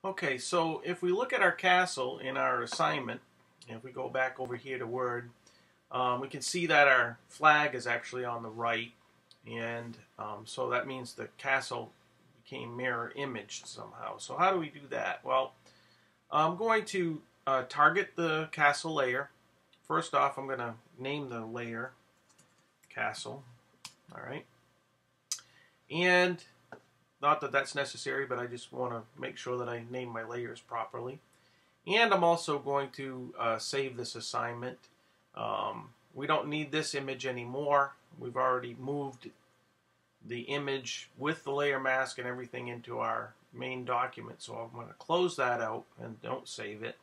Okay, so if we look at our castle in our assignment, and if we go back over here to Word, we can see that our flag is actually on the right, and so that means the castle became mirror imaged somehow. So how do we do that? Well, I'm going to target the castle layer. First off, I'm going to name the layer castle. All right, and not that that's necessary, but I just want to make sure that I name my layers properly. And I'm also going to save this assignment. We don't need this image anymore. We've already moved the image with the layer mask and everything into our main document. So I'm going to close that out and don't save it.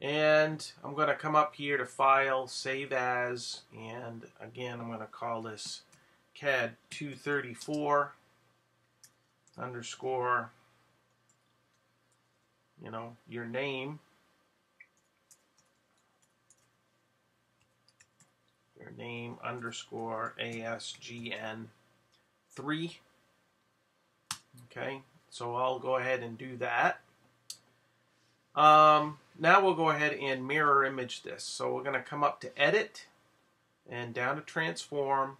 And I'm going to come up here to File, Save As, and again I'm going to call this CAD 234 underscore, your name, underscore ASGN3. Okay, so I'll go ahead and do that. Now we'll go ahead and mirror image this. So we're going to come up to Edit and down to Transform,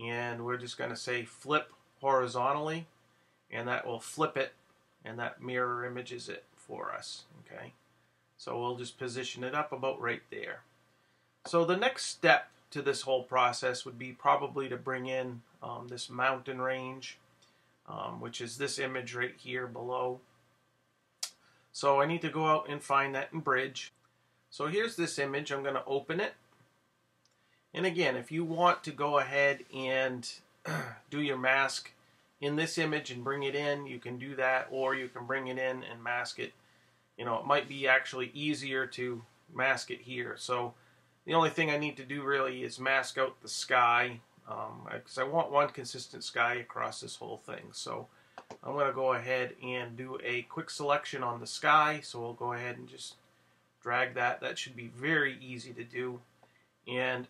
and we're just going to say Flip horizontally, and that will flip it, and that mirror images it for us. Okay, so we'll just position it up about right there. So the next step to this whole process would be probably to bring in this mountain range, which is this image right here below. So I need to go out and find that in Bridge. So here's this image. I'm going to open it. And again, if you want to go ahead and do your mask in this image and bring it in, you can do that, or you can bring it in and mask it. It might be actually easier to mask it here. So the only thing I need to do really is mask out the sky, because I want one consistent sky across this whole thing. So I'm going to go ahead and do a quick selection on the sky. So we'll go ahead and just drag that. That should be very easy to do. And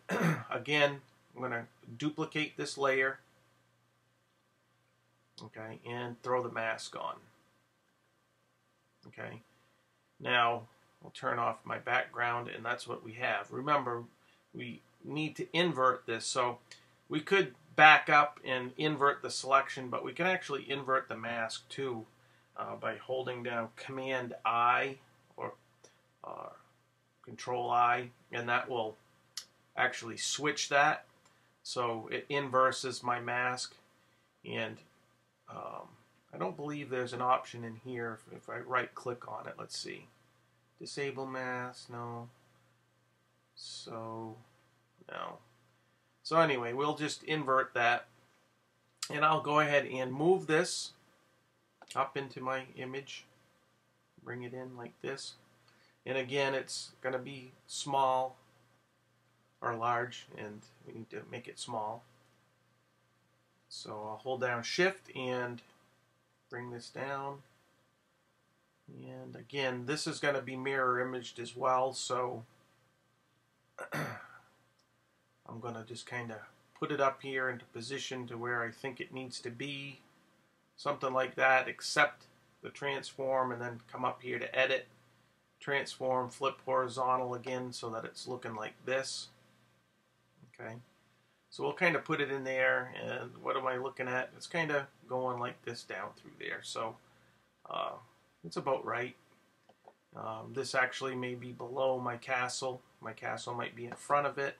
again, I'm going to duplicate this layer. Okay, and throw the mask on. Okay, now I'll turn off my background, and that's what we have. Remember, we need to invert this, so we could back up and invert the selection, but we can actually invert the mask too by holding down Command I or Control I, and that will actually switch that. So it inverses my mask, and I don't believe there's an option in here if I right click on it. Let's see. Disable mask, no. So, no. So anyway, we'll just invert that. And I'll go ahead and move this up into my image. Bring it in like this. And again, it's going to be small or large, and we need to make it small. So I'll hold down Shift and bring this down. And again, this is going to be mirror imaged as well, so I'm going to just kind of put it up here into position to where I think it needs to be. Something like that, except the transform, and then come up here to Edit, Transform, Flip horizontal again so that it's looking like this. Okay. So we'll kind of put it in there, and what am I looking at? It's kind of going like this down through there, so it's about right. This actually may be below my castle. My castle might be in front of it,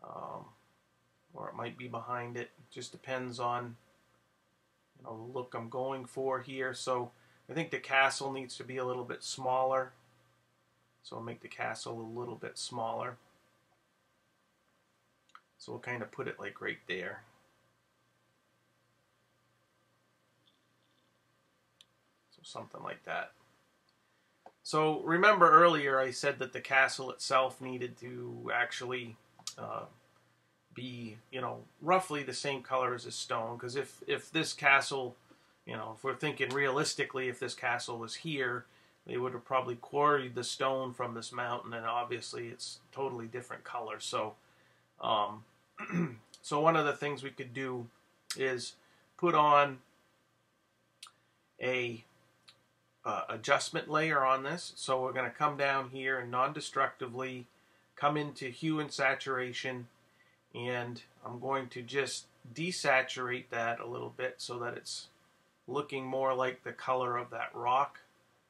or it might be behind it. It just depends on the look I'm going for here. So I think the castle needs to be a little bit smaller. So I'll make the castle a little bit smaller. So we'll kind of put it like right there. So something like that. So remember earlier I said that the castle itself needed to actually be, roughly the same color as a stone. Because if this castle, if we're thinking realistically, if this castle was here, they would have probably quarried the stone from this mountain, and obviously it's totally different color. So so one of the things we could do is put on a adjustment layer on this. So we're going to come down here and non-destructively come into hue and saturation, and I'm going to just desaturate that a little bit so that it's looking more like the color of that rock.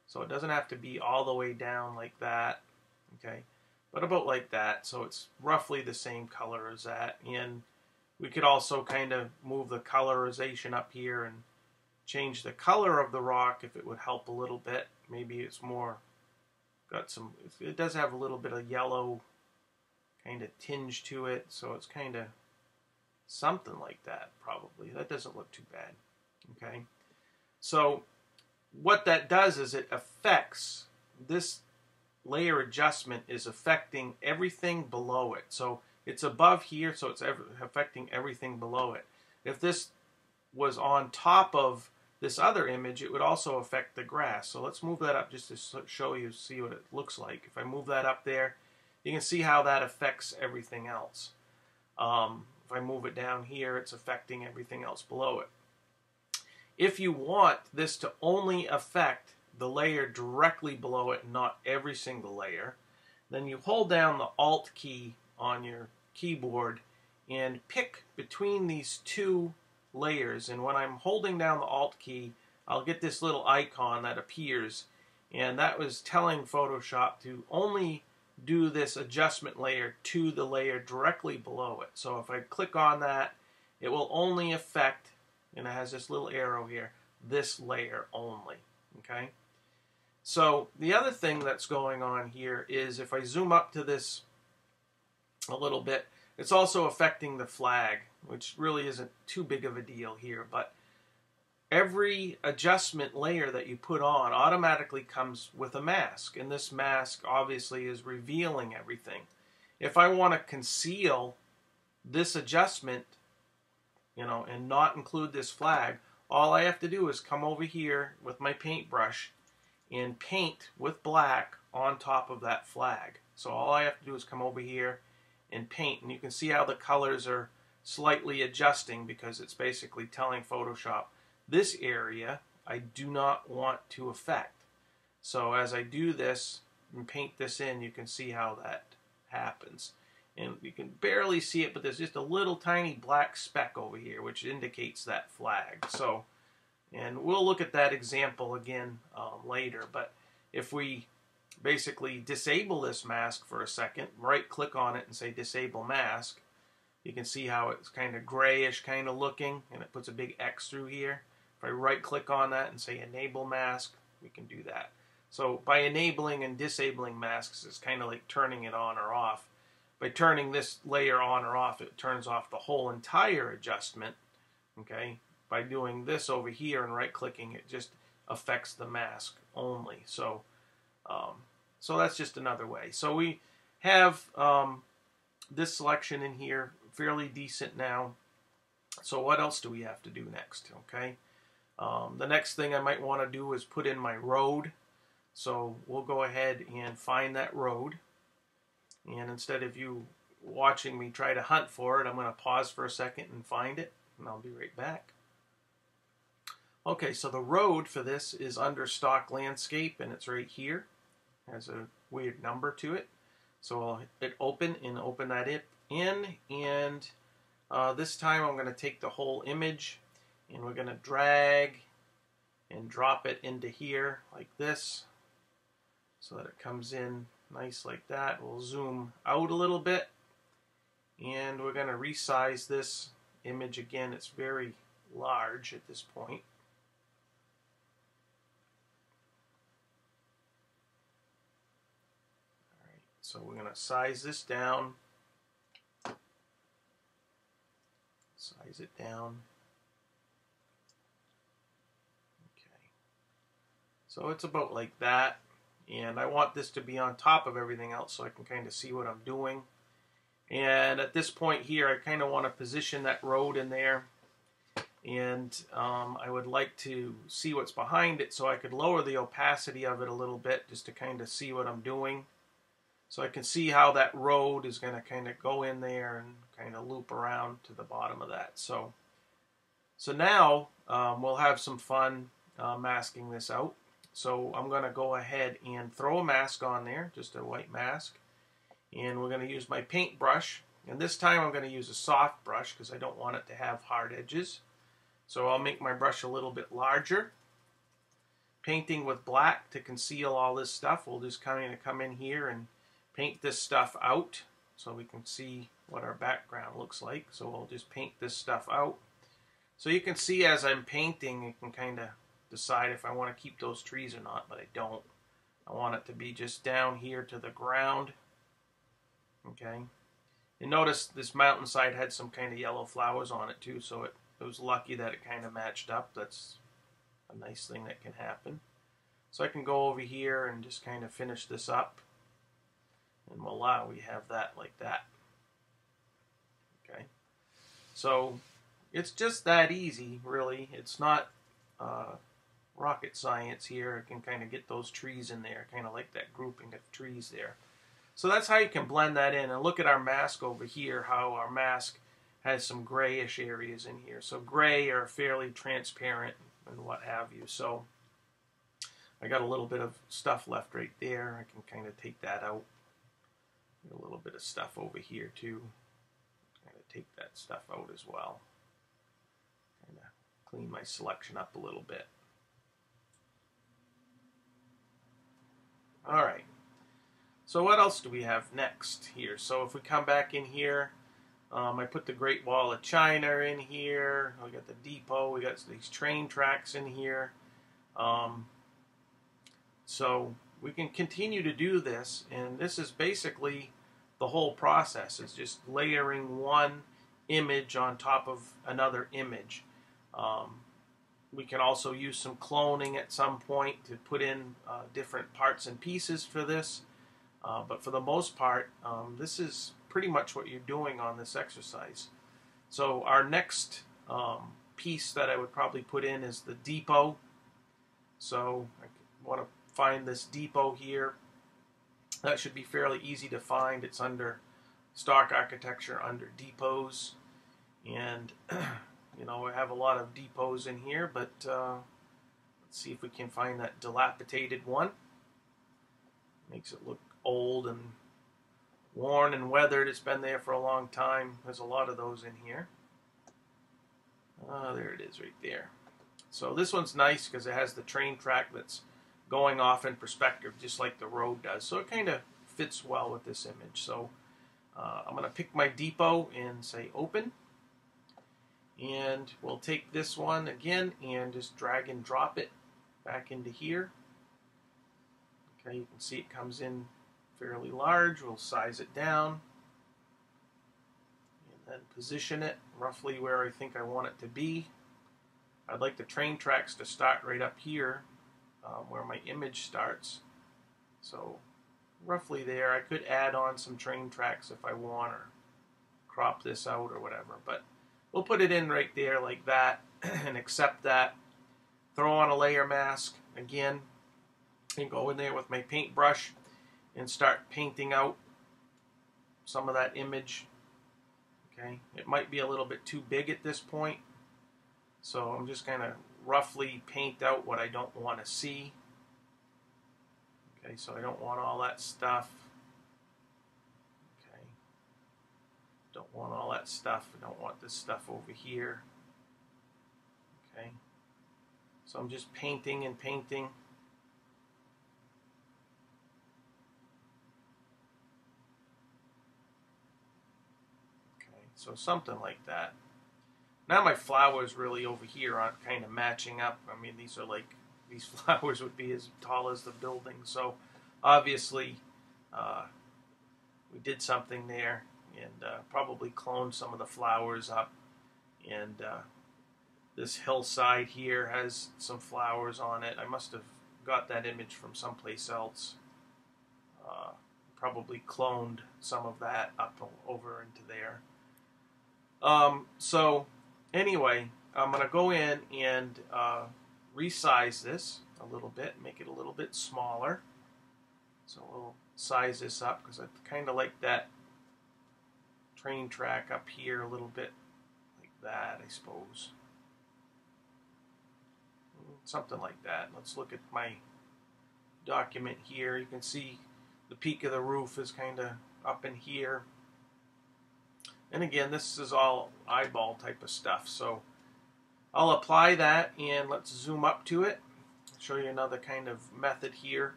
So it doesn't have to be all the way down like that, okay, but about like that, so it's roughly the same color as that. And we could also kind of move the colorization up here and change the color of the rock if it would help a little bit. Maybe it's more got some, it does have a little bit of yellow kind of tinge to it, so it's kind of something like that probably. That doesn't look too bad, okay. So what that does is it affects, this layer adjustment is affecting everything below it. So it's above here, so it's affecting everything below it. If this was on top of this other image, it would also affect the grass. So let's move that up just to show you, see what it looks like. If I move that up there, you can see how that affects everything else. If I move it down here, it's affecting everything else below it. If you want this to only affect the layer directly below it, not every single layer, then you hold down the Alt key on your keyboard and pick between these two layers. And when I'm holding down the Alt key, I'll get this little icon that appears, and that was telling Photoshop to only do this adjustment layer to the layer directly below it. So if I click on that, it will only affect, and it has this little arrow here, this layer only, okay? So the other thing that's going on here is if I zoom up to this a little bit, it's also affecting the flag, which really isn't too big of a deal here, but every adjustment layer that you put on automatically comes with a mask, and this mask obviously is revealing everything. If I want to conceal this adjustment, you know, and not include this flag, all I have to do is come over here with my paintbrush and paint with black on top of that flag. So all I have to do is come over here and paint, and you can see how the colors are slightly adjusting because it's basically telling Photoshop this area I do not want to affect. So as I do this and paint this in, you can see how that happens. And you can barely see it, but there's just a little tiny black speck over here, which indicates that flag. So, and we'll look at that example again later. But if we basically disable this mask for a second, right-click on it and say Disable Mask, you can see how it's kind of grayish kind of looking, and it puts a big X through here. If I right-click on that and say Enable Mask, we can do that. So by enabling and disabling masks, it's kind of like turning it on or off. By turning this layer on or off, it turns off the whole entire adjustment, okay? By doing this over here and right-clicking, it just affects the mask only. So, so that's just another way. So we have this selection in here, fairly decent now. So what else do we have to do next, okay? The next thing I might want to do is put in my road. So we'll go ahead and find that road. And instead of you watching me try to hunt for it, I'm going to pause for a second and find it, and I'll be right back. Okay, so the road for this is under Stock Landscape, and it's right here. It has a weird number to it. So I'll hit Open and open that in, and this time I'm going to take the whole image, and we're going to drag and drop it into here like this, so that it comes in nice like that. We'll zoom out a little bit, and we're going to resize this image again. It's very large at this point. All right, so we're going to size this down. Size it down. Okay. So it's about like that. And I want this to be on top of everything else so I can kind of see what I'm doing. And at this point here, I kind of want to position that road in there. And I would like to see what's behind it, so I could lower the opacity of it a little bit just to kind of see what I'm doing. So I can see how that road is going to kind of go in there and kind of loop around to the bottom of that. So now we'll have some fun masking this out. So I'm going to go ahead and throw a mask on there, just a white mask. And we're going to use my paintbrush. And this time I'm going to use a soft brush because I don't want it to have hard edges. So I'll make my brush a little bit larger. Painting with black to conceal all this stuff. We'll just kind of come in here and paint this stuff out so we can see what our background looks like. So we'll just paint this stuff out. So you can see as I'm painting, you can kind of decide if I want to keep those trees or not, but I don't. I want it to be just down here to the ground. Okay. And notice this mountainside had some kind of yellow flowers on it too, so it was lucky that it kind of matched up. That's a nice thing that can happen. So I can go over here and just kind of finish this up. And voila, we have that like that. Okay. So it's just that easy, really. It's not rocket science here. I can kind of get those trees in there, kind of like that grouping of trees there. So that's how you can blend that in. And look at our mask over here, how our mask has some grayish areas in here. So gray are fairly transparent and what have you. So I got a little bit of stuff left right there. I can kind of take that out. A little bit of stuff over here too. Kind of take that stuff out as well. Kind of clean my selection up a little bit. All right. So what else do we have next here? So if we come back in here, I put the Great Wall of China in here. We got the depot. We got these train tracks in here. So we can continue to do this, and this is basically the whole process. It's just layering one image on top of another image. We can also use some cloning at some point to put in different parts and pieces for this. But for the most part, this is pretty much what you're doing on this exercise. So our next piece that I would probably put in is the depot. So I want to find this depot here. That should be fairly easy to find. It's under stock architecture, under depots. And, you know, we have a lot of depots in here, but let's see if we can find that dilapidated one. Makes it look old and worn and weathered. It's been there for a long time. There's a lot of those in here. There it is right there. So this one's nice because it has the train track that's going off in perspective just like the road does. So it kind of fits well with this image. So I'm going to pick my depot and say open. And we'll take this one again and just drag and drop it back into here. Okay, you can see it comes in fairly large. We'll size it down and then position it roughly where I think I want it to be. I'd like the train tracks to start right up here where my image starts. So roughly there. I could add on some train tracks if I want, or crop this out or whatever, but we'll put it in right there like that and accept that. Throw on a layer mask again and go in there with my paintbrush and start painting out some of that image. Okay, it might be a little bit too big at this point, so I'm just going to roughly paint out what I don't want to see. Okay, so I don't want all that stuff. Okay, don't want all that stuff. I don't want this stuff over here. Okay, so I'm just painting and painting. So something like that. Now my flowers really over here aren't kind of matching up. I mean, these are like, these flowers would be as tall as the building. So obviously we did something there and probably cloned some of the flowers up. And this hillside here has some flowers on it. I must have got that image from someplace else. Probably cloned some of that up over into there. So anyway, I'm going to go in and resize this a little bit, make it a little bit smaller. So we'll size this up because I kind of like that train track up here a little bit like that, I suppose. Something like that. Let's look at my document here. You can see the peak of the roof is kind of up in here. And again, this is all eyeball type of stuff. So I'll apply that, and let's zoom up to it. I'll show you another kind of method here.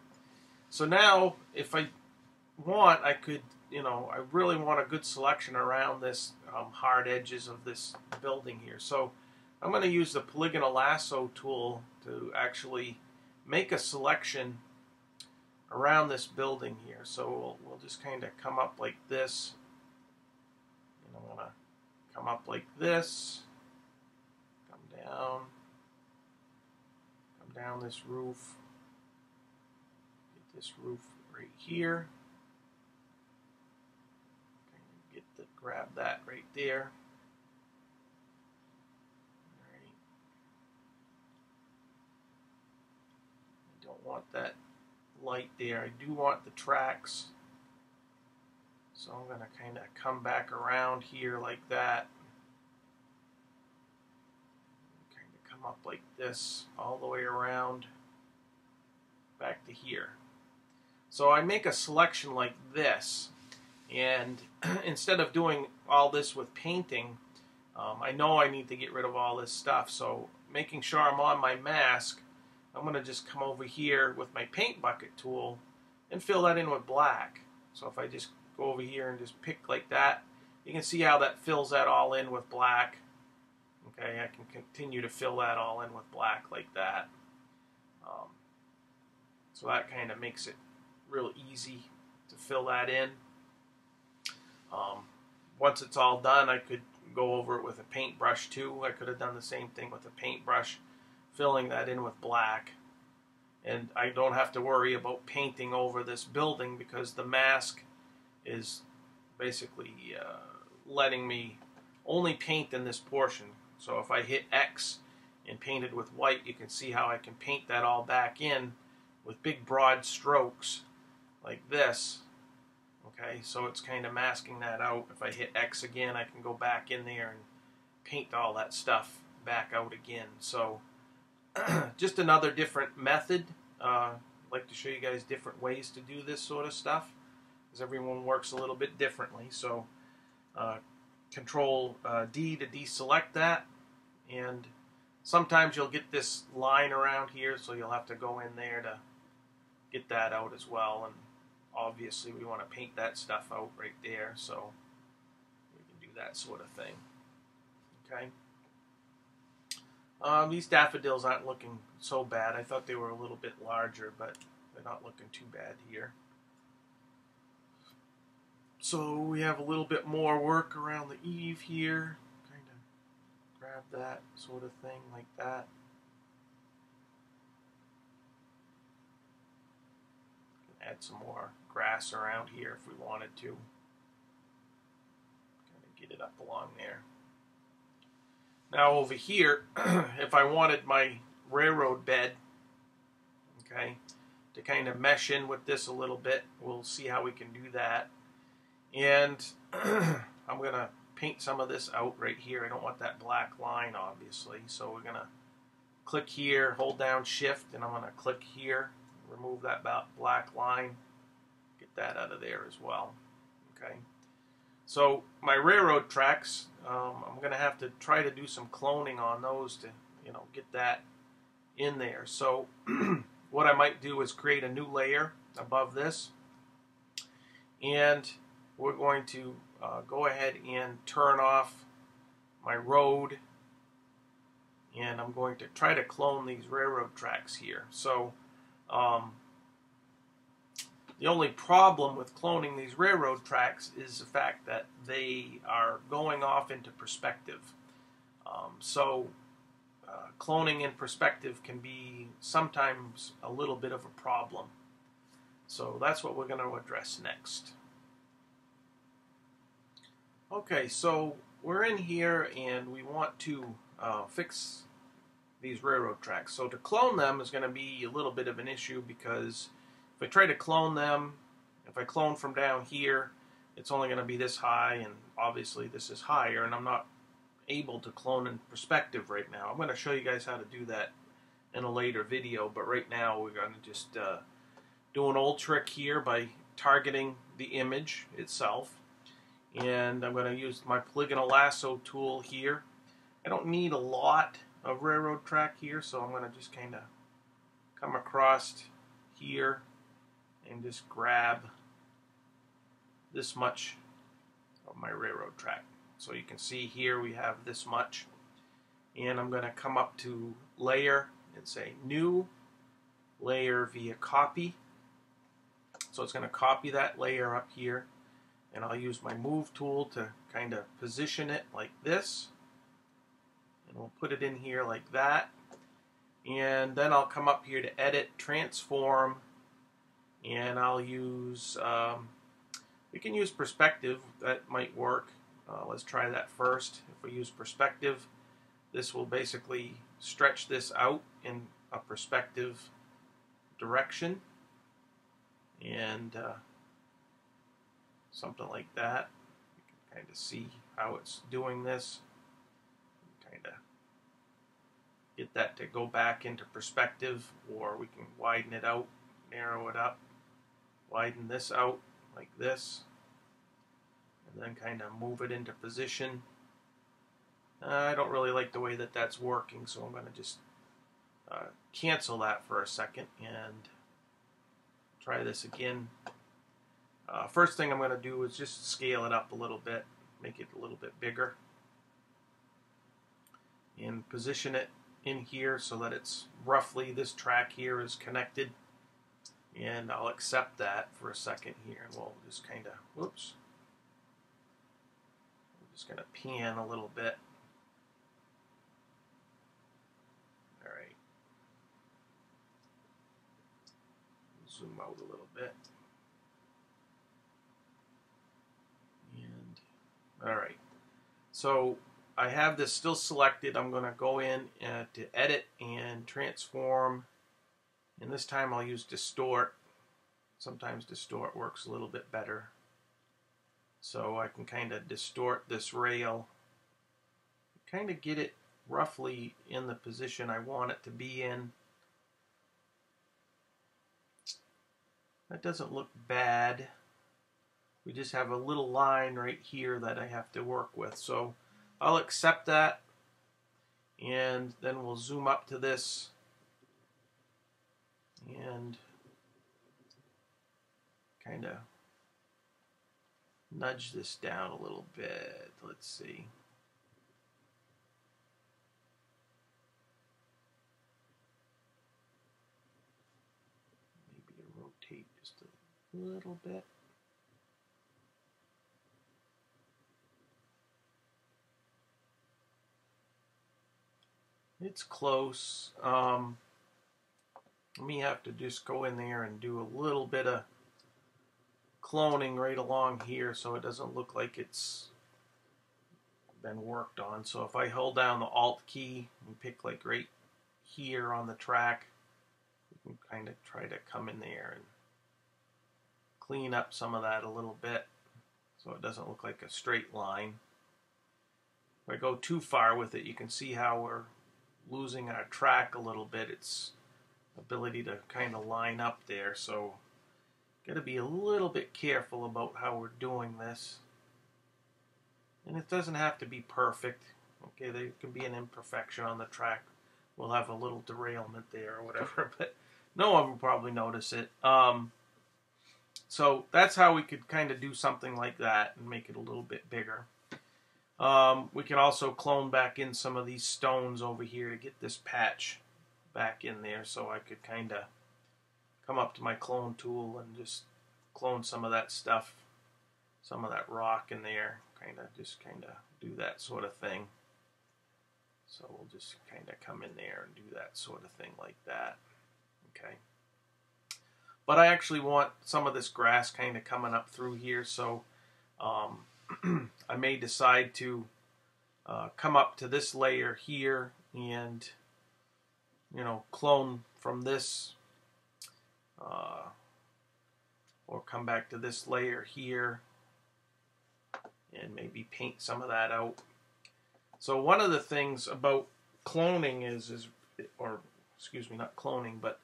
So now, if I want, I could, I really want a good selection around this hard edges of this building here. So I'm going to use the Polygonum Lasso tool to actually make a selection around this building here. So we'll just kind of come up like this. And I'm going to come up like this, come down this roof, get this roof right here, grab that right there. Alright. I don't want that light there. I do want the tracks. So I'm going to kind of come back around here like that. Kind of come up like this all the way around back to here. So I make a selection like this. And instead of doing all this with painting, I know I need to get rid of all this stuff. So making sure I'm on my mask, I'm going to just come over here with my paint bucket tool and fill that in with black. So if I just go over here and just pick like that, you can see how that fills that all in with black. Okay, I can continue to fill that all in with black like that. So that kind of makes it real easy to fill that in. Once it's all done, I could go over it with a paintbrush too. I could have done the same thing with a paintbrush, filling that in with black. And I don't have to worry about painting over this building because the mask is basically letting me only paint in this portion. So if I hit X and paint it with white, you can see how I can paint that all back in with big broad strokes like this. Okay, so it's kind of masking that out. If I hit X again, I can go back in there and paint all that stuff back out again. So just another different method. I'd like to show you guys different ways to do this sort of stuff, because everyone works a little bit differently. So Control D to deselect that, and sometimes you'll get this line around here, so you'll have to go in there to get that out as well. And obviously we want to paint that stuff out right there, so we can do that sort of thing. Okay. These daffodils aren't looking so bad. I thought they were a little bit larger, but they're not looking too bad here. So we have a little bit more work around the eave here. Kind of grab that sort of thing like that. Add some more grass around here if we wanted to. Kind of get it up along there. Now over here, if I wanted my railroad bed, okay, to kind of mesh in with this a little bit, we'll see how we can do that. And I'm going to paint some of this out right here. I don't want that black line, obviously. So we're going to click here, hold down Shift, and I'm going to click here, remove that black line, get that out of there as well. Okay. So my railroad tracks, I'm going to have to try to do some cloning on those to, get that in there. So what I might do is create a new layer above this, and we're going to go ahead and turn off my road, and I'm going to try to clone these railroad tracks here. So the only problem with cloning these railroad tracks is the fact that they are going off into perspective. Cloning in perspective can be sometimes a little bit of a problem. So that's what we're going to address next. Okay, so we're in here and we want to fix these railroad tracks. So to clone them is going to be a little bit of an issue, because if I try to clone them, if I clone from down here, it's only going to be this high, and obviously this is higher, and I'm not able to clone in perspective right now. I'm going to show you guys how to do that in a later video, but right now we're going to just do an old trick here by targeting the image itself. And I'm going to use my Polygonum Lasso tool here. I don't need a lot of railroad track here, so I'm going to just kind of come across here and just grab this much of my railroad track. So you can see here we have this much. And I'm going to come up to Layer and say New, Layer via Copy. So it's going to copy that layer up here. And I'll use my Move tool to kind of position it like this. And we'll put it in here like that. And then I'll come up here to Edit, Transform, and I'll use, we can use Perspective, that might work. Let's try that first. If we use Perspective, this will basically stretch this out in a perspective direction. And something like that. You can kind of see how it's doing this. Kind of get that to go back into perspective, or we can widen it out, narrow it up, widen this out like this, and then kind of move it into position. I don't really like the way that that's working, so I'm going to just cancel that for a second and try this again. First thing I'm going to do is just scale it up a little bit, make it a little bit bigger, and position it in here so that it's roughly, this track here is connected. And I'll accept that for a second here, and we'll just kind of, whoops, I'm just going to pan a little bit. All right, zoom out a little bit. And all right, so I have this still selected. I'm going to go in to Edit and Transform, and this time I'll use Distort. Sometimes Distort works a little bit better. So I can kind of distort this rail, kind of get it roughly in the position I want it to be in. That doesn't look bad. We just have a little line right here that I have to work with. So I'll accept that, and then we'll zoom up to this and kind of nudge this down a little bit. Let's see. Maybe rotate just a little bit. It's close. Let me have to just go in there and do a little bit of cloning right along here so it doesn't look like it's been worked on. So if I hold down the Alt key and pick like right here on the track, we can kind of try to come in there and clean up some of that a little bit so it doesn't look like a straight line. If I go too far with it, you can see how we're losing our track a little bit, its ability to kind of line up there. So got to be a little bit careful about how we're doing this. And it doesn't have to be perfect. Okay, there can be an imperfection on the track. We'll have a little derailment there or whatever, but no one will probably notice it. So that's how we could kind of do something like that and make it a little bit bigger. We can also clone back in some of these stones over here to get this patch back in there, so I could kind of come up to my clone tool and just clone some of that stuff, some of that rock in there, kind of do that sort of thing. So we'll just kind of come in there and do that sort of thing like that. Okay. But I actually want some of this grass kind of coming up through here, so I may decide to come up to this layer here and, you know, clone from this, or come back to this layer here and maybe paint some of that out. So one of the things about cloning is or excuse me, not cloning, but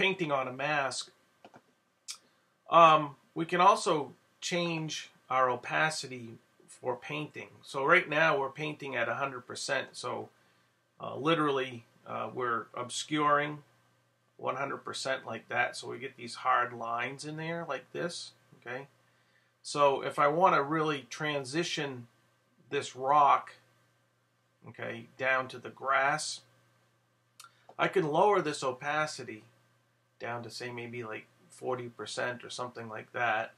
painting on a mask, we can also change our opacity for painting. So right now we're painting at 100%, so literally we're obscuring 100% like that, so we get these hard lines in there like this, okay? So if I want to really transition this rock, okay, down to the grass, I can lower this opacity down to, say, maybe like 40% or something like that.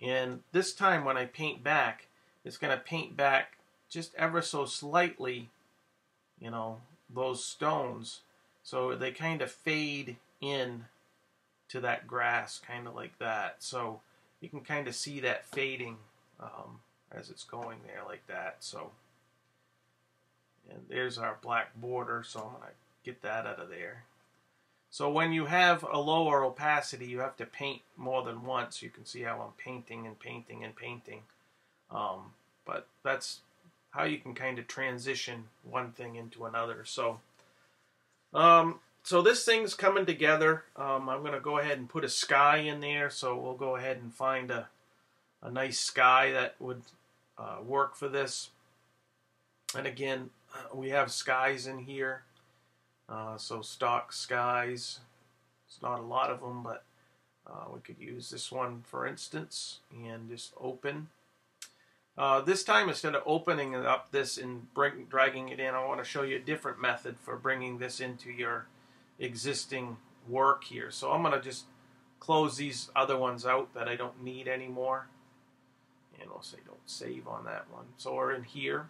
And this time when I paint back, it's going to paint back just ever so slightly, you know, those stones. So they kind of fade in to that grass, kind of like that. So you can kind of see that fading as it's going there like that. So, and there's our black border, so I'm going to get that out of there. So when you have a lower opacity, you have to paint more than once. You can see how I'm painting and painting and painting. But that's how you can kind of transition one thing into another. So, so this thing's coming together. I'm going to go ahead and put a sky in there. So we'll go ahead and find a nice sky that would work for this. And again, we have skies in here. So stock skies. It's not a lot of them, but we could use this one, for instance, and just open. This time, instead of opening up this and dragging it in, I want to show you a different method for bringing this into your existing work here. So I'm going to just close these other ones out that I don't need anymore. And we'll say don't save on that one. So we're in here.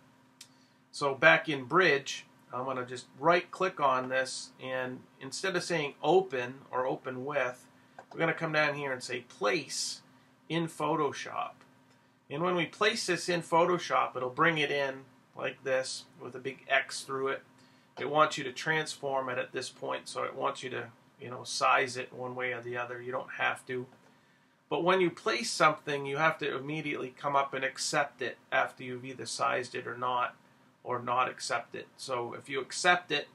So back in Bridge, I'm going to just right-click on this, and instead of saying open or open with, we're going to come down here and say place in Photoshop. And when we place this in Photoshop, it'll bring it in like this with a big X through it. It wants you to transform it at this point, so it wants you to, you know, size it one way or the other. You don't have to. But when you place something, you have to immediately come up and accept it after you've either sized it or not accept it. So if you accept it,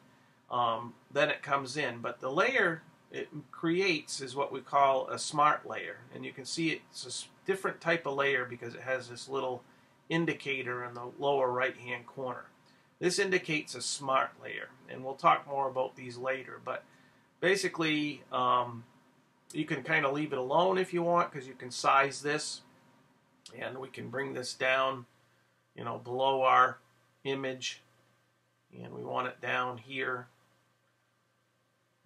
then it comes in. But the layer it creates is what we call a smart layer. And you can see it's a different type of layer because it has this little indicator in the lower right-hand corner. This indicates a smart layer. And we'll talk more about these later. But basically, you can kind of leave it alone if you want, because you can size this. And we can bring this down, you know, below our image, and we want it down here,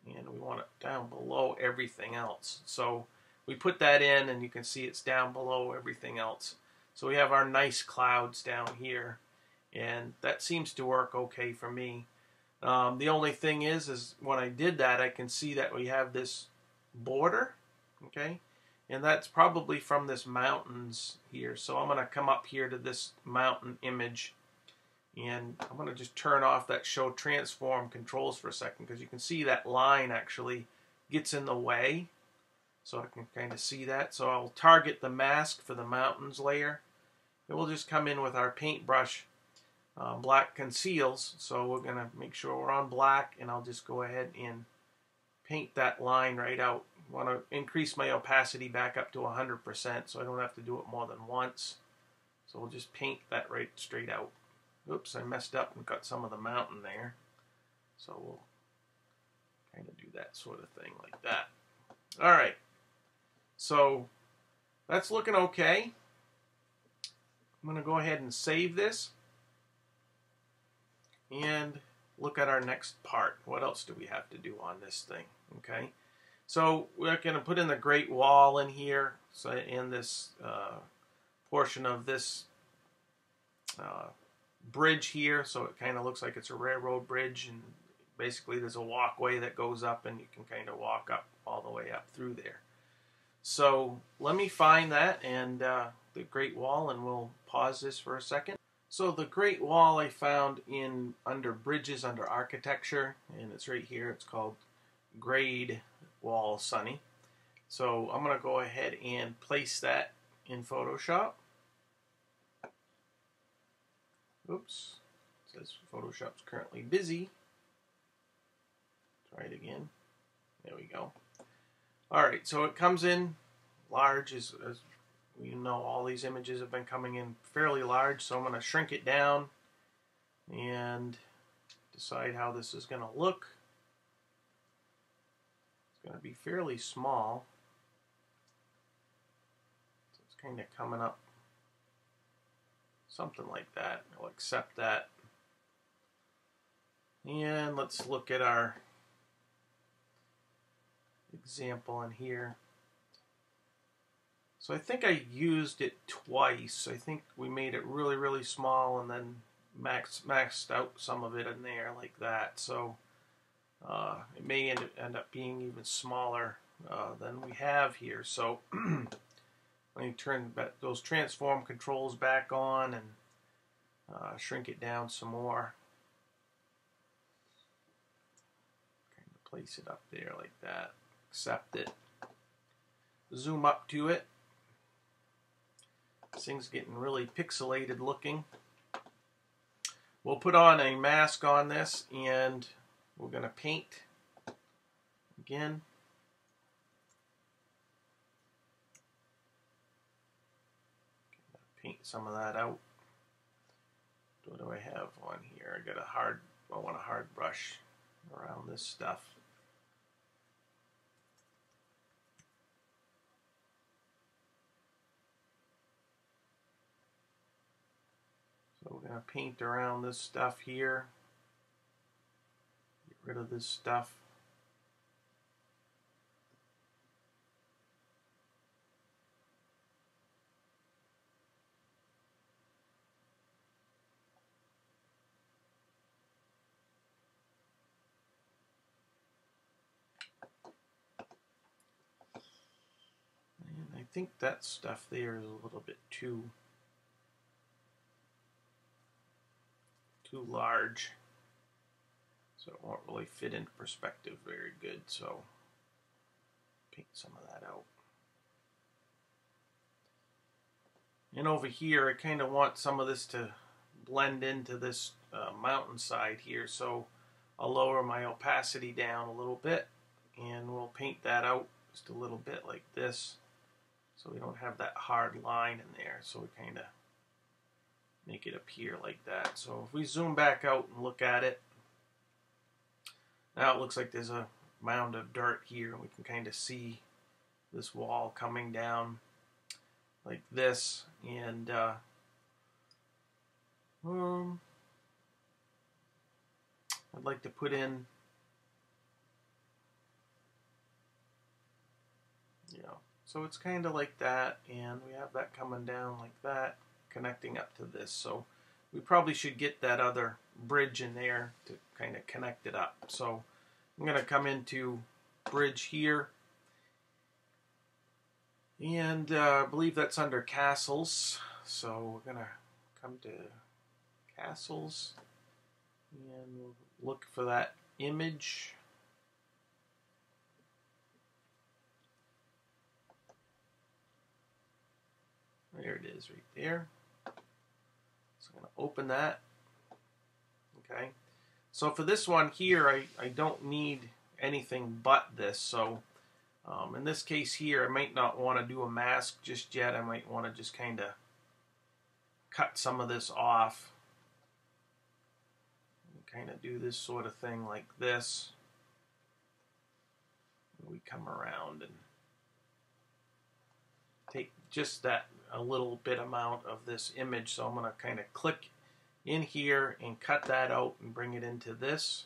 and we want it down below everything else. So we put that in, and you can see it's down below everything else. So we have our nice clouds down here, and that seems to work okay for me. The only thing is when I did that, I can see that we have this border, okay, and that's probably from this mountains here. So I'm going to come up here to this mountain image, and I'm going to just turn off that show transform controls for a second, because you can see that line actually gets in the way. So I can kind of see that. So I'll target the mask for the mountains layer. And we'll just come in with our paintbrush. Black conceals. So we're going to make sure we're on black, and I'll just go ahead and paint that line right out. I want to increase my opacity back up to 100% so I don't have to do it more than once. So we'll just paint that right straight out. Oops, I messed up and got some of the mountain there. So we'll kind of do that sort of thing like that. All right. So that's looking okay. I'm going to go ahead and save this and look at our next part. What else do we have to do on this thing? Okay. So we're going to put in the Great Wall in here. So in this portion of this bridge here, so it kind of looks like it's a railroad bridge, and basically there's a walkway that goes up, and you can kind of walk up all the way up through there. So let me find that and the Great Wall, and we'll pause this for a second. So the Great Wall I found in under Bridges, under Architecture, and it's right here. It's called Grade Wall Sunny. So I'm going to go ahead and place that in Photoshop. Oops, it says Photoshop's currently busy. Try it again. There we go. Alright, so it comes in large, as you know, all these images have been coming in fairly large, so I'm going to shrink it down and decide how this is going to look. It's going to be fairly small, so it's kind of coming up something like that. I'll accept that. And let's look at our example in here. So I think I used it twice. I think we made it really, really small and then maxed out some of it in there like that. So it may end up being even smaller than we have here. So let me turn those transform controls back on and shrink it down some more. Kind of place it up there like that. Accept it. Zoom up to it. This thing's getting really pixelated looking. We'll put on a mask on this and we're going to paint again. Paint some of that out. What do I have on here? I want a hard brush around this stuff. So we're going to paint around this stuff here. Get rid of this stuff. And I think that stuff there is a little bit too large, so it won't really fit into perspective very good, so paint some of that out. And over here I kind of want some of this to blend into this mountainside here, so I'll lower my opacity down a little bit and we'll paint that out just a little bit like this so we don't have that hard line in there, so we kind of make it appear like that. So if we zoom back out and look at it, now it looks like there's a mound of dirt here, and we can kind of see this wall coming down like this. And I'd like to put in, so it's kind of like that, and we have that coming down like that, connecting up to this. So we probably should get that other bridge in there to kind of connect it up. So I'm going to come into bridge here, and I believe that's under castles. So we're going to come to castles and we'll look for that image. There it is right there. So I'm going to open that. Okay. So for this one here, I don't need anything but this. So in this case here, I might not want to do a mask just yet. I might want to just kind of cut some of this off. Kind of do this sort of thing like this. We come around and take just that a little bit amount of this image. So I'm going to kind of click in here and cut that out and bring it into this.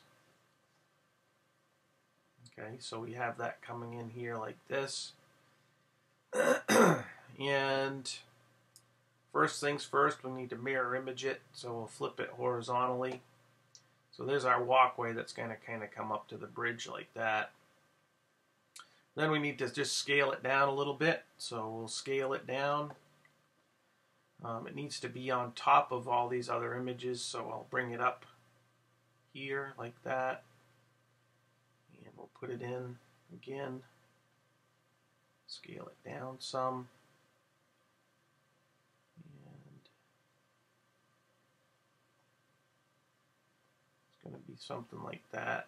Okay, so we have that coming in here like this. And first things first, we need to mirror image it. So we'll flip it horizontally. So there's our walkway that's going to kind of come up to the bridge like that. Then we need to just scale it down a little bit. So we'll scale it down. It needs to be on top of all these other images, so I'll bring it up here like that. And we'll put it in again. Scale it down some. And it's going to be something like that.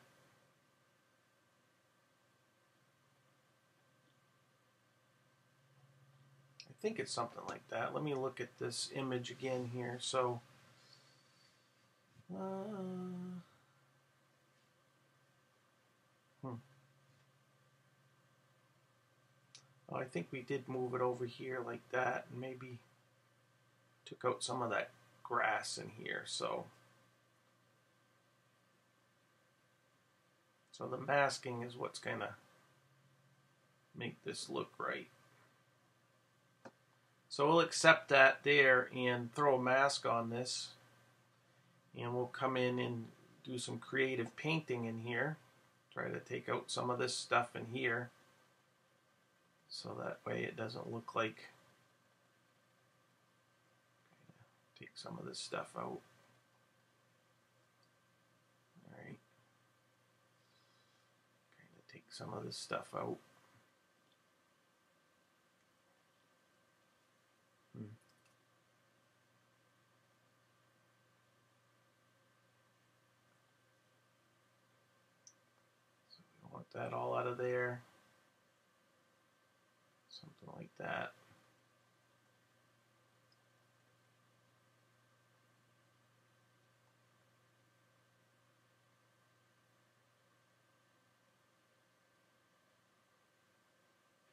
think it's something like that. Let me look at this image again here. So, I think we did move it over here like that, and maybe took out some of that grass in here. So the masking is what's gonna make this look right. So we'll accept that there and throw a mask on this, and we'll come in and do some creative painting in here. Try to take out some of this stuff in here, so that way it doesn't look like. Take some of this stuff out. Alright. Kind of take some of this stuff out. So we want that all out of there. Something like that.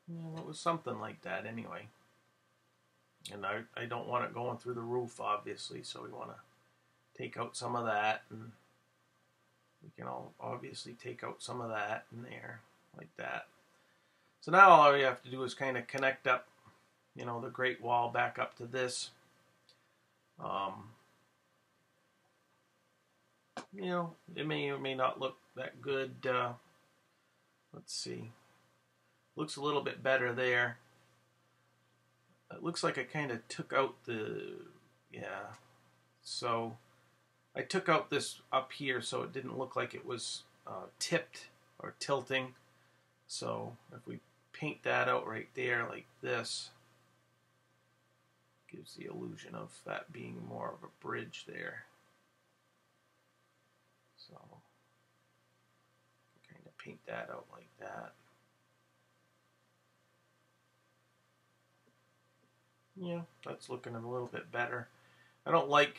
Yeah, it was something like that anyway. And I don't want it going through the roof, obviously, so we want to take out some of that, and we can all obviously take out some of that in there, like that. So now all we have to do is kind of connect up, you know, the Great Wall back up to this. You know, it may or may not look that good. Let's see. Looks a little bit better there. It looks like I kind of took out the, yeah. So I took out this up here so it didn't look like it was tipped or tilting. So if we paint that out right there like this, gives the illusion of that being more of a bridge there. So kind of paint that out like that. Yeah, that's looking a little bit better. I don't like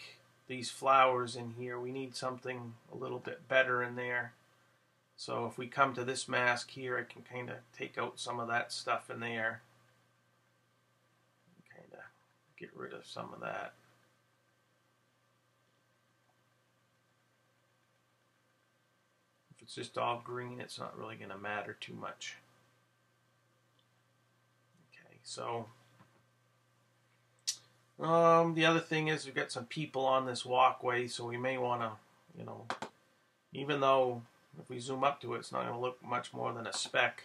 these flowers in here. We need something a little bit better in there. So if we come to this mask here, I can kind of take out some of that stuff in there. Kind of get rid of some of that. If it's just all green, it's not really going to matter too much. Okay, so the other thing is we've got some people on this walkway, so we may want to, you know, even though if we zoom up to it, it's not going to look much more than a speck.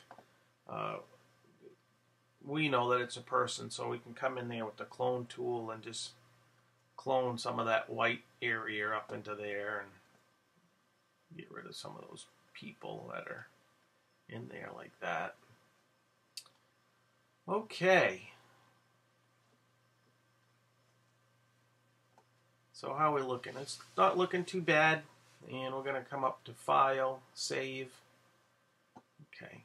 We know that it's a person, so we can come in there with the clone tool and just clone some of that white area up into there and get rid of some of those people that are in there like that. Okay. So how are we looking? It's not looking too bad. And we're going to come up to File, Save. Okay.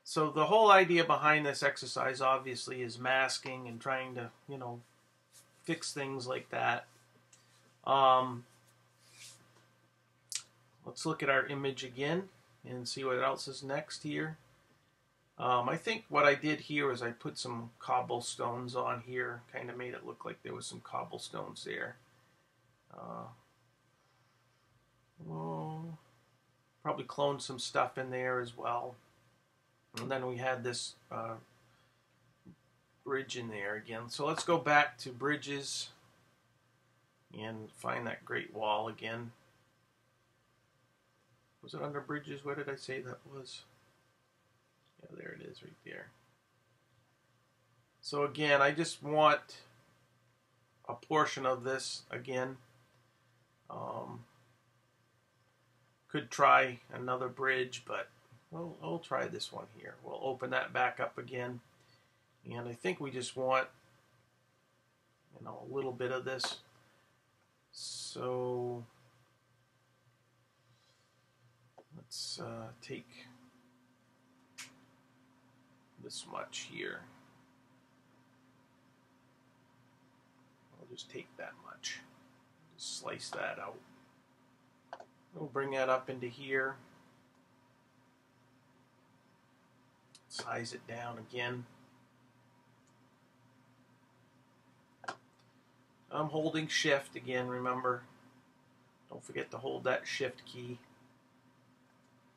So the whole idea behind this exercise obviously is masking and trying to, you know, fix things like that. Let's look at our image again and see what else is next here. I think what I did here is I put some cobblestones on here, kind of made it look like there was some cobblestones there. Well, probably cloned some stuff in there as well. And then we had this bridge in there again. So let's go back to bridges and find that Great Wall again. Was it under bridges? Where did I say that was? Yeah, there it is right there. So again, I just want a portion of this again. Could try another bridge, but we'll try this one here. We'll open that back up again. And I think we just want, you know, a little bit of this. So let's take this much here. just take that much. Just slice that out. We'll bring that up into here. Size it down again. I'm holding shift again, remember. Don't forget to hold that shift key.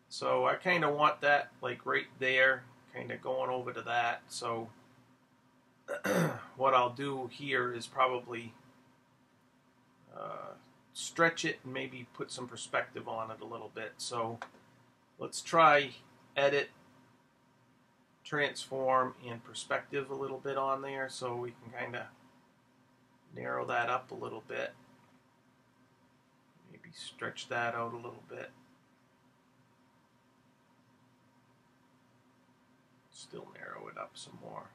So I kind of want that like right there, kind of going over to that. So what I'll do here is probably stretch it and maybe put some perspective on it a little bit. So let's try edit, transform, and perspective a little bit on there so we can kind of narrow that up a little bit. Maybe stretch that out a little bit. Still narrow it up some more.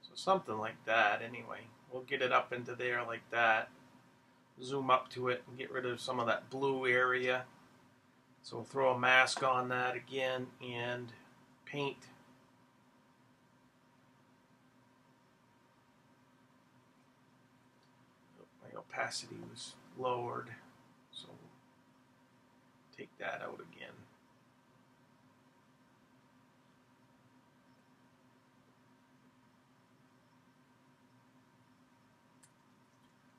So something like that anyway. We'll get it up into there like that. Zoom up to it and get rid of some of that blue area. So we'll throw a mask on that again and paint. My opacity was lowered, so take that out again.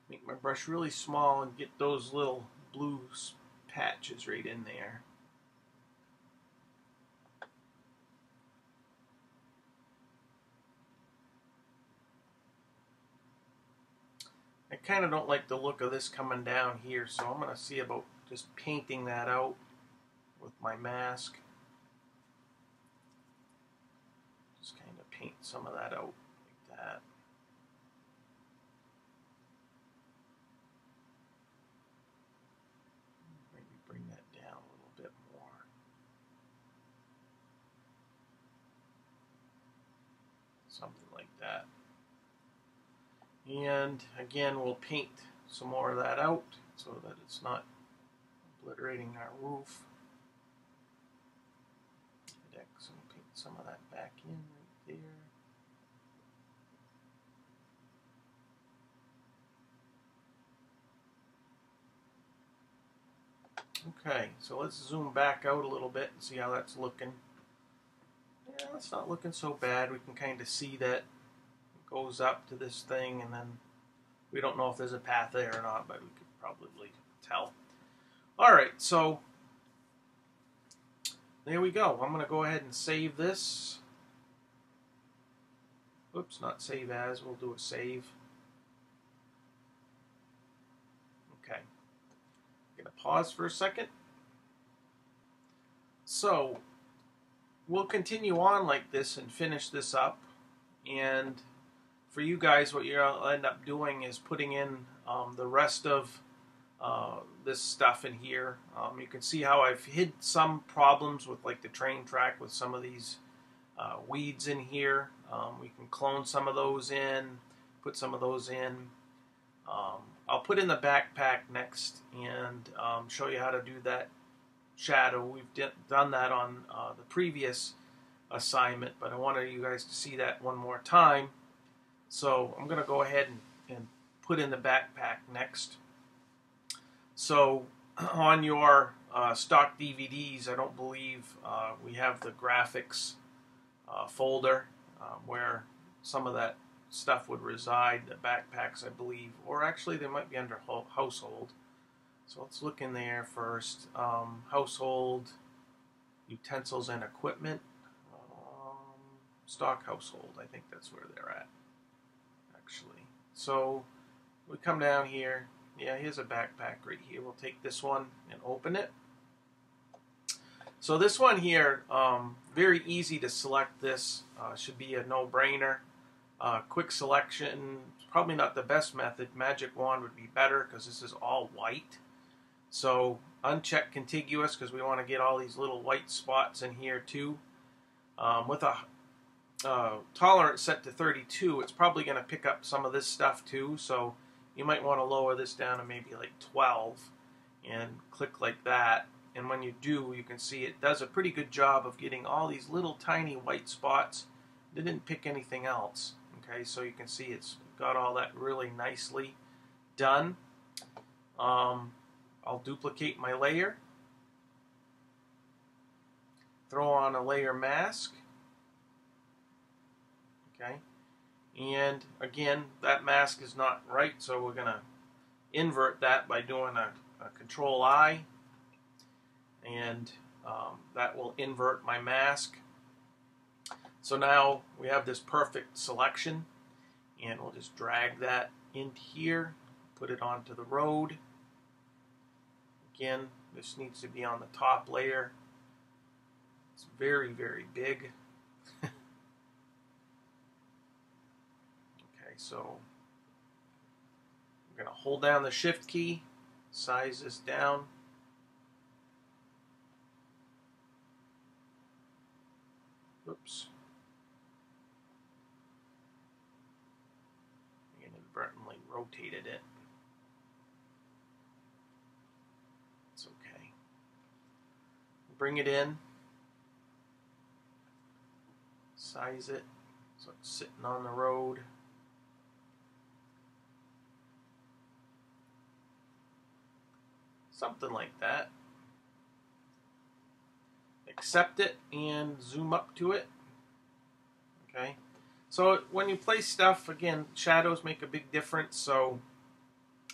Make my brush really small and get those little blue patches right in there. I kind of don't like the look of this coming down here, so I'm going to see about just painting that out with my mask. Just kind of paint some of that out like that. Maybe bring that down a little bit more. Something like that. And again, we'll paint some more of that out so that it's not obliterating our roof. So we'll paint some of that back in right there. Okay, so let's zoom back out a little bit and see how that's looking. Yeah, it's not looking so bad. We can kind of see that goes up to this thing, and then we don't know if there's a path there or not, but we could probably tell. Alright, so there we go. I'm going to go ahead and save this. Oops, not save as. We'll do a save. Okay. I'm going to pause for a second. So we'll continue on like this and finish this up. And for you guys, what you'll end up doing is putting in the rest of this stuff in here. You can see how I've hid some problems with like the train track with some of these weeds in here. We can clone some of those in, put some of those in. I'll put in the backpack next and show you how to do that shadow. We've done that on the previous assignment, but I wanted you guys to see that one more time. So I'm going to go ahead and put in the backpack next. So on your stock DVDs, I don't believe we have the graphics folder where some of that stuff would reside, the backpacks I believe, or actually they might be under household. So let's look in there first. Household, utensils and equipment, stock household, I think that's where they're at. Actually. So we come down here. Yeah, here's a backpack right here. We'll take this one and open it. So this one here, very easy to select this. Should be a no-brainer. Quick selection, probably not the best method. Magic wand would be better because this is all white. So uncheck contiguous because we want to get all these little white spots in here too. With a tolerance set to 32, it's probably going to pick up some of this stuff too, so you might want to lower this down to maybe like 12 and click like that, and when you do, you can see it does a pretty good job of getting all these little tiny white spots didn't pick anything else. Okay, so you can see it's got all that really nicely done. I'll duplicate my layer, throw on a layer mask. Okay, and again, that mask is not right, so we're going to invert that by doing a Control I, and that will invert my mask. So now we have this perfect selection, and we'll just drag that into here, put it onto the road. Again, this needs to be on the top layer. It's very, very big. Okay, so I'm going to hold down the Shift key, size this down. Oops. Inadvertently rotated it. It's okay. Bring it in. Size it so it's sitting on the road. Something like that. Accept it and zoom up to it. Okay. So when you place stuff, again, shadows make a big difference. So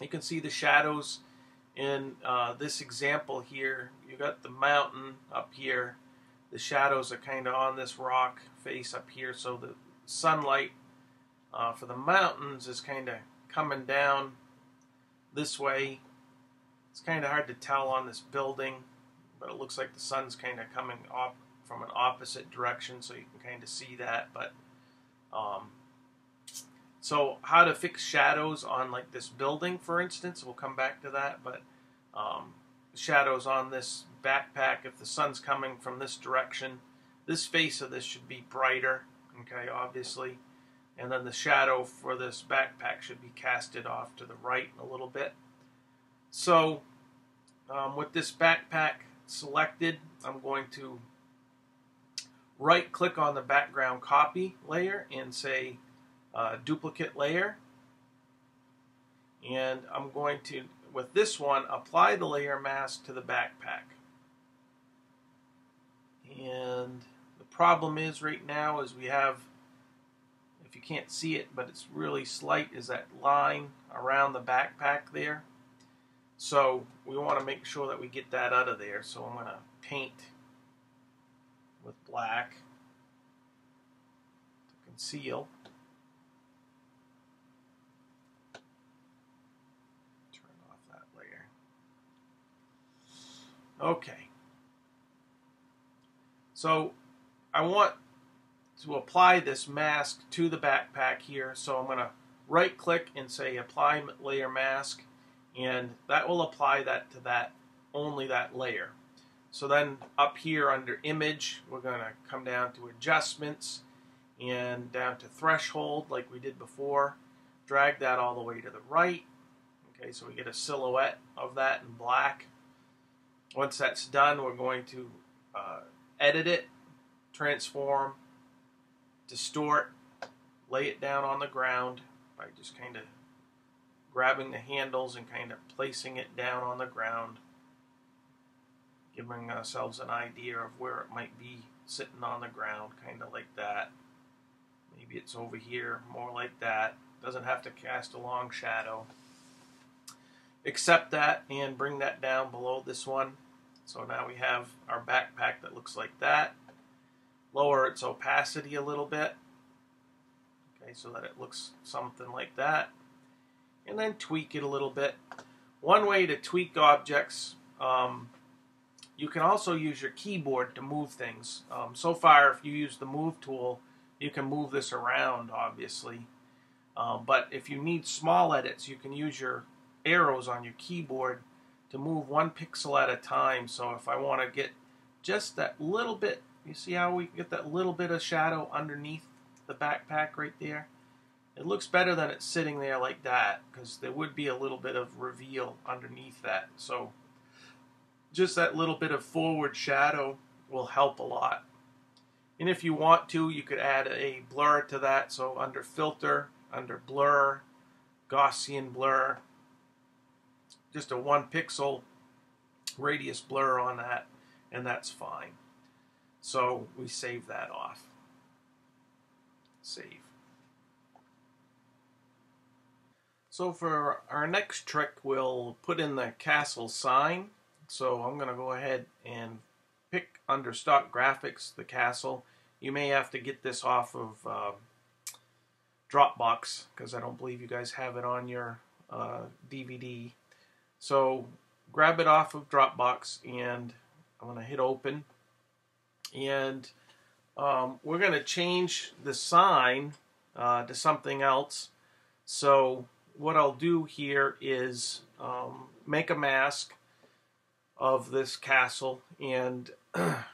you can see the shadows in this example here. You got the mountain up here. The shadows are kind of on this rock face up here. So the sunlight for the mountains is kind of coming down this way. It's kind of hard to tell on this building, but it looks like the sun's kind of coming up from an opposite direction, so you can kind of see that. But so how to fix shadows on like this building, for instance, we'll come back to that. But shadows on this backpack, if the sun's coming from this direction, this face of this should be brighter, okay, obviously. And then the shadow for this backpack should be casted off to the right a little bit. So with this backpack selected, I'm going to right click on the background copy layer and say duplicate layer, and I'm going to, with this one, apply the layer mask to the backpack. And the problem is right now is we have, if you can't see it but it's really slight, is that line around the backpack there. So we want to make sure that we get that out of there. So I'm going to paint with black to conceal. Turn off that layer. Okay. So I want to apply this mask to the backpack here. So I'm going to right click and say apply layer mask. And that will apply that to that, only that layer. So then up here under image, we're going to come down to adjustments and down to threshold like we did before. Drag that all the way to the right. Okay, so we get a silhouette of that in black. Once that's done, we're going to edit it, transform, distort, lay it down on the ground by just kind of grabbing the handles and kind of placing it down on the ground, giving ourselves an idea of where it might be sitting on the ground, kind of like that. Maybe it's over here, more like that. Doesn't have to cast a long shadow. Accept that and bring that down below this one. So now we have our backpack that looks like that. Lower its opacity a little bit, okay, so that it looks something like that. And then tweak it a little bit. One way to tweak objects, you can also use your keyboard to move things. So far, if you use the move tool, you can move this around, obviously. But if you need small edits, you can use your arrows on your keyboard to move 1 pixel at a time. So if I want to get just that little bit, you see how we get that little bit of shadow underneath the backpack right there? It looks better than it's sitting there like that, because there would be a little bit of reveal underneath that. So just that little bit of forward shadow will help a lot. And if you want to, you could add a blur to that. So under filter, under blur, Gaussian blur, just a 1 pixel radius blur on that, and that's fine. So we save that off. Save. So for our next trick, we'll put in the castle sign. So I'm going to go ahead and pick under stock graphics the castle. You may have to get this off of Dropbox because I don't believe you guys have it on your DVD. So grab it off of Dropbox and I'm going to hit open. And we're going to change the sign to something else. So what I'll do here is make a mask of this castle, and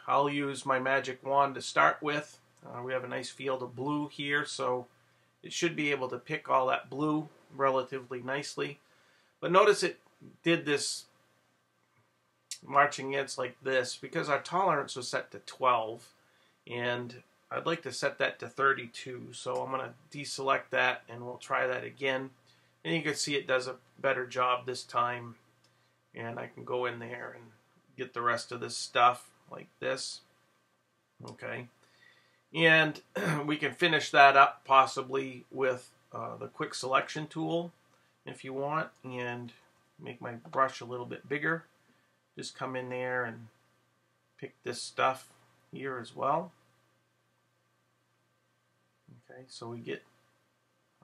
I'll use my magic wand to start with. We have a nice field of blue here, so it should be able to pick all that blue relatively nicely. But notice it did this marching ants like this because our tolerance was set to 12, and I'd like to set that to 32. So I'm going to deselect that and we'll try that again. And you can see it does a better job this time. And I can go in there and get the rest of this stuff like this. Okay. And we can finish that up possibly with the quick selection tool if you want, and make my brush a little bit bigger. Just come in there and pick this stuff here as well. Okay, so we get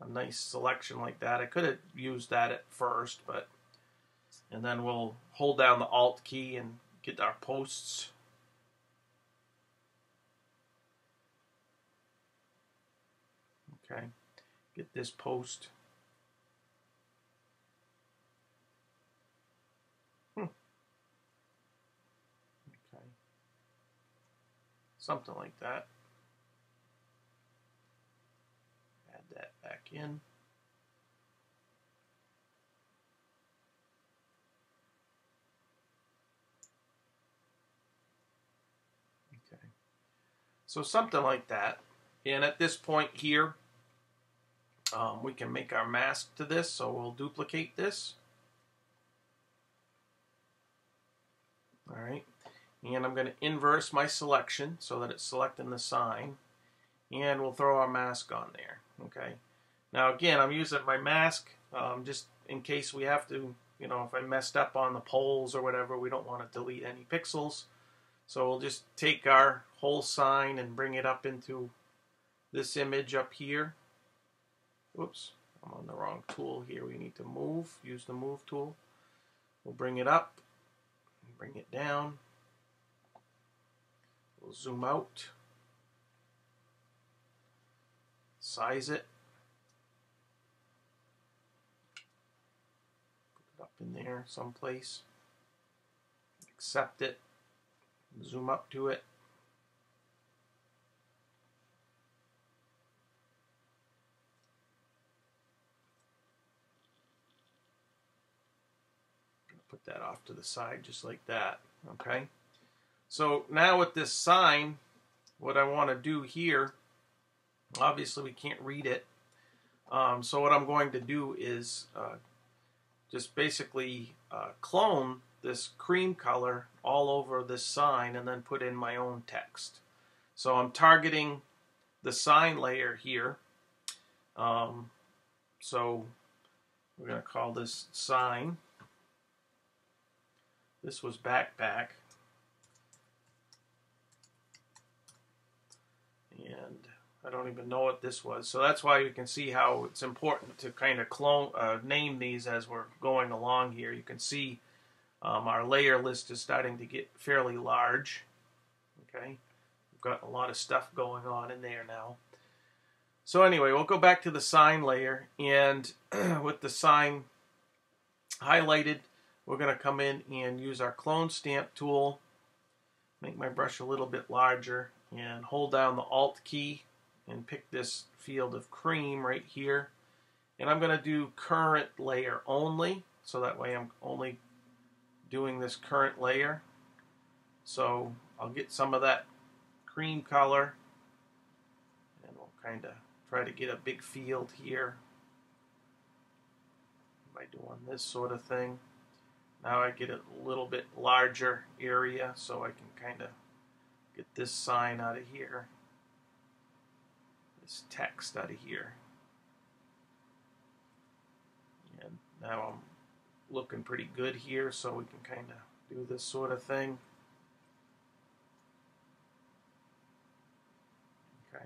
a nice selection like that. I could have used that at first, but and then we'll hold down the Alt key and get our posts. Okay, get this post. Okay, something like that. Add that back in. Okay, so something like that. And at this point here, we can make our mask to this, so we'll duplicate this. Alright, and I'm going to inverse my selection so that it's selecting the sign, and we'll throw our mask on there. Okay, now again, I'm using my mask just in case we have to, you know, if I messed up on the poles or whatever, we don't want to delete any pixels. So we'll just take our whole sign and bring it up into this image up here. Whoops, I'm on the wrong tool here. We need to move, use the move tool. We'll bring it up, bring it down. We'll zoom out, size it, put it up in there someplace, accept it, zoom up to it. Put that off to the side just like that. Okay, so now with this sign, what I want to do here, obviously we can't read it, so what I'm going to do is just basically clone this cream color all over this sign and then put in my own text. So I'm targeting the sign layer here, so we're going to call this sign. This was backpack, and I don't even know what this was. So that's why you can see how it's important to kind of name these as we're going along here. You can see our layer list is starting to get fairly large. Okay, we've got a lot of stuff going on in there now. So anyway, we'll go back to the sign layer, and with the sign highlighted, we're going to come in and use our clone stamp tool, make my brush a little bit larger, and hold down the Alt key and pick this field of cream right here. And I'm going to do current layer only, so that way I'm only doing this current layer. So I'll get some of that cream color kind of try to get a big field here by doing this sort of thing. Now I get a little bit larger area so I can kind of get this sign out of here, this text out of here. And now I'm looking pretty good here, so we can kind of do this sort of thing. Okay.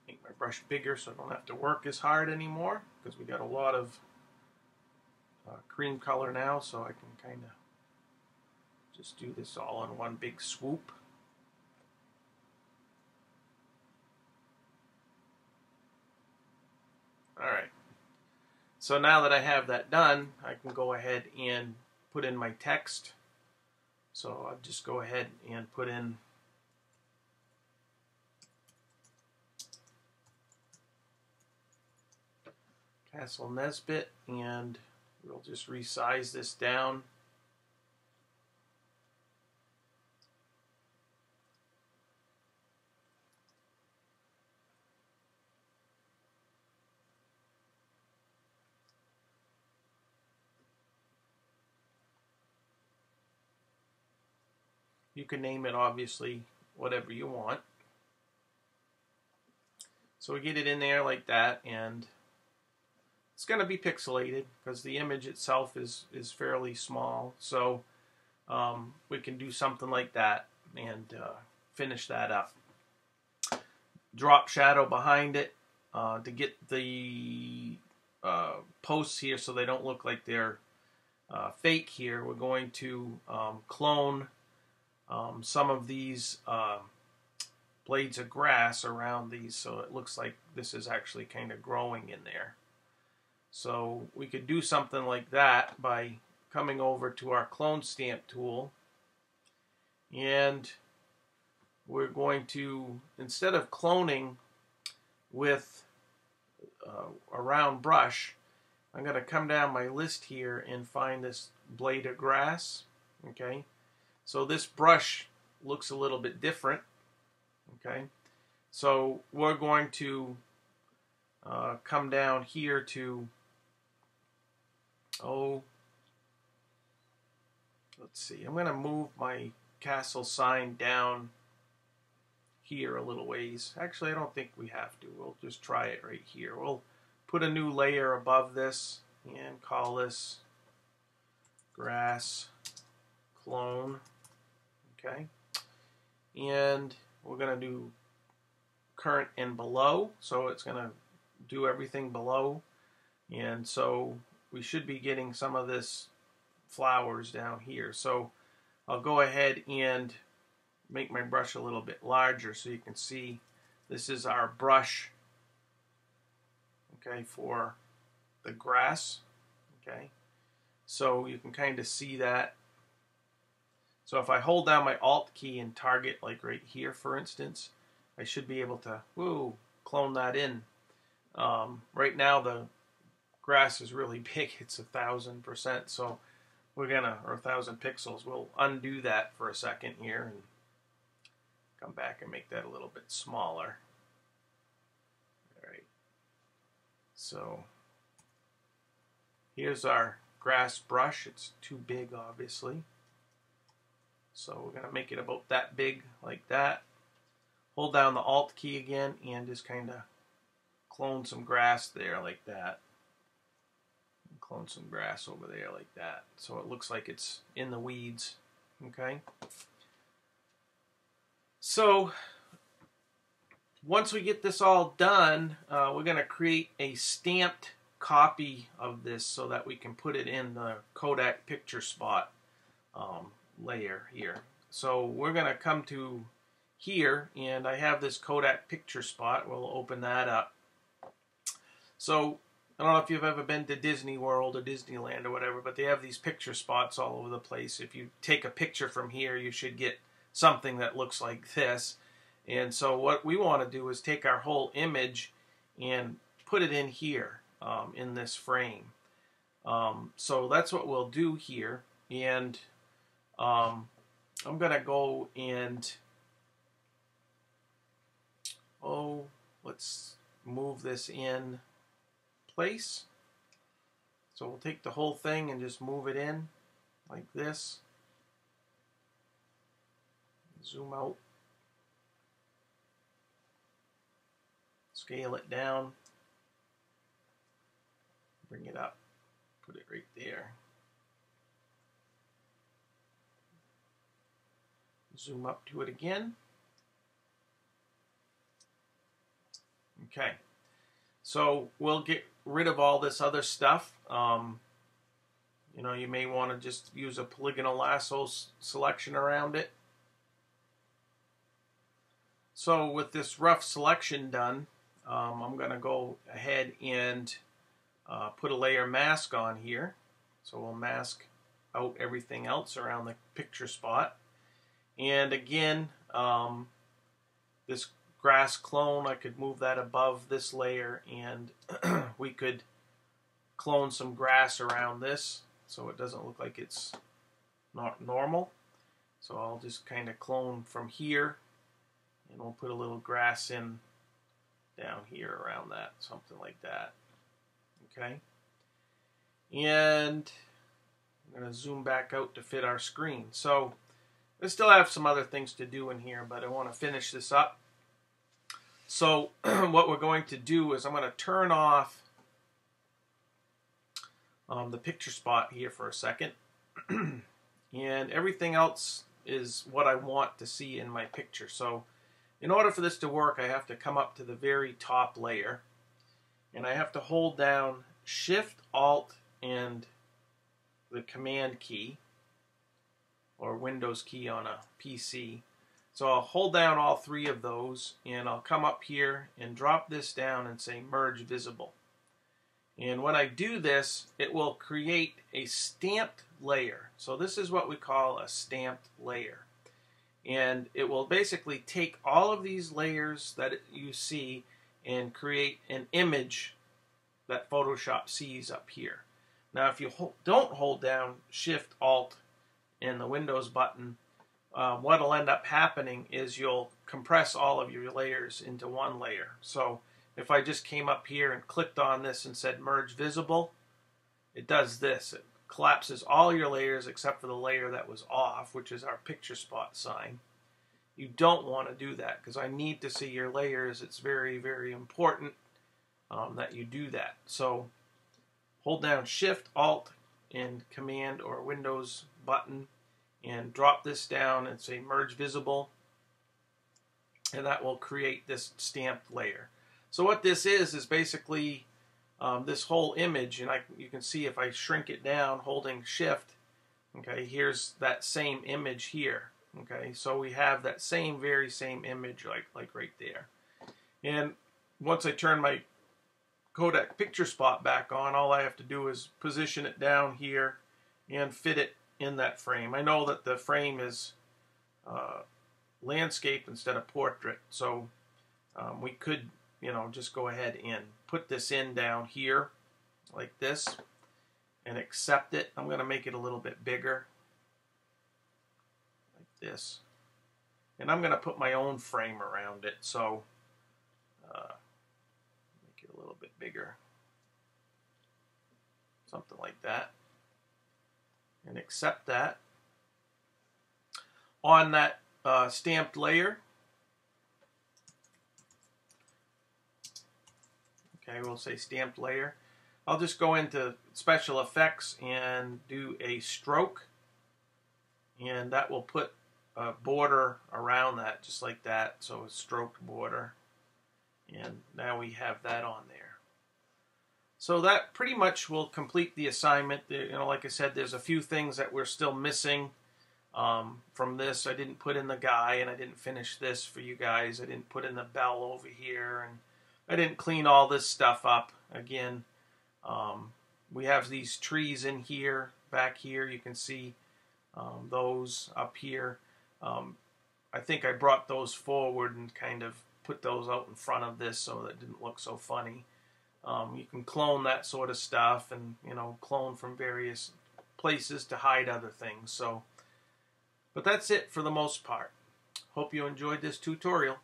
Make my brush bigger so I don't have to work as hard anymore, because we got a lot of cream color now, so I can kind of just do this all in one big swoop. Alright, so now that I have that done, I can go ahead and put in my text. So I'll just go ahead and put in Castle Nesbit, and we'll just resize this down. You can name it, obviously, whatever you want. So we get it in there like that, and it's going to be pixelated because the image itself is fairly small. So we can do something like that and finish that up. Drop shadow behind it to get the posts here so they don't look like they're fake here. We're going to clone some of these blades of grass around these, so it looks like this is actually kind of growing in there. So we could do something like that by coming over to our clone stamp tool, and we're going to, instead of cloning with a round brush, I'm going to come down my list here and find this blade of grass. Okay, so this brush looks a little bit different. Okay, so we're going to come down here to, let's see, I'm going to move my castle sign down here a little ways. Actually, I don't think we have to. We'll just try it right here. We'll put a new layer above this and call this grass clone. Okay, and we're going to do current and below, so it's going to do everything below, and so we should be getting some of this flowers down here. So I'll go ahead and make my brush a little bit larger so you can see this is our brush, okay, for the grass. Okay, so you can kind of see that. So if I hold down my Alt key and target, like right here, for instance, I should be able to clone that in. Right now the grass is really big; it's 1000%. So we're gonna, or 1000 pixels. We'll undo that for a second here and come back and make that a little bit smaller. All right. So here's our grass brush. It's too big, obviously. So we're going to make it about that big, like that. Hold down the Alt key again and just kind of clone some grass there like that. And clone some grass over there like that. So it looks like it's in the weeds. Okay. So once we get this all done, we're going to create a stamped copy of this so that we can put it in the Kodak picture spot layer here. So we're going to come to here, and I have this Kodak picture spot. We'll open that up. So I don't know if you've ever been to Disney World or Disneyland or whatever, but they have these picture spots all over the place. If you take a picture from here, you should get something that looks like this. And so what we want to do is take our whole image and put it in here in this frame. So that's what we'll do here. And I'm going to go and, let's move this in place. So we'll take the whole thing and just move it in like this. Zoom out. Scale it down. Bring it up. Put it right there. Zoom up to it again. Okay. So we'll get rid of all this other stuff. You know, you may want to just use a polygonal lasso selection around it. So with this rough selection done, I'm going to go ahead and put a layer mask on here. So we'll mask out everything else around the picture spot. And again, this grass clone, I could move that above this layer, and we could clone some grass around this so it doesn't look like it's not normal. So I'll just kind of clone from here, and we'll put a little grass in down here around that, something like that. Okay. And I'm going to zoom back out to fit our screen. So I still have some other things to do in here, but I want to finish this up. So what we're going to do is I'm going to turn off the picture spot here for a second. And everything else is what I want to see in my picture. So in order for this to work, I have to come up to the very top layer, and I have to hold down Shift, Alt, and the Command key, or Windows key on a PC. So I'll hold down all three of those, and I'll come up here and drop this down and say Merge Visible. And when I do this, it will create a stamped layer. So this is what we call a stamped layer. And it will basically take all of these layers that you see and create an image that Photoshop sees up here. Now if you don't hold down Shift, Alt, and the Windows button, what will end up happening is you'll compress all of your layers into one layer. So if I just came up here and clicked on this and said Merge Visible, it does this. It collapses all your layers except for the layer that was off, which is our picture spot sign. You don't want to do that because I need to see your layers. It's very, very important that you do that. So hold down Shift, Alt, and Command or Windows button and drop this down and say Merge Visible, and that will create this stamped layer. So what this is basically this whole image, and you can see if I shrink it down holding Shift, okay, here's that same image here. Okay, so we have that very same image like right there. And once I turn my Kodak picture spot back on, all I have to do is position it down here and fit it in that frame. I know that the frame is landscape instead of portrait, so we could, you know, just go ahead and put this in down here like this and accept it. I'm going to make it a little bit bigger like this, and I'm going to put my own frame around it, so make it a little bit bigger, something like that, and accept that. On that stamped layer, okay, we'll say stamped layer. I'll just go into special effects and do a stroke, and that will put a border around that just like that, so a stroked border, and now we have that on there. So that pretty much will complete the assignment. You know, like I said, there's a few things that we're still missing from this. I didn't put in the guy, and I didn't finish this for you guys. I didn't put in the bell over here, and I didn't clean all this stuff up. Again, we have these trees in here, back here. You can see those up here. I think I brought those forward and kind of put those out in front of this so that it didn't look so funny. You can clone that sort of stuff, and clone from various places to hide other things. So, but that's it for the most part. Hope you enjoyed this tutorial.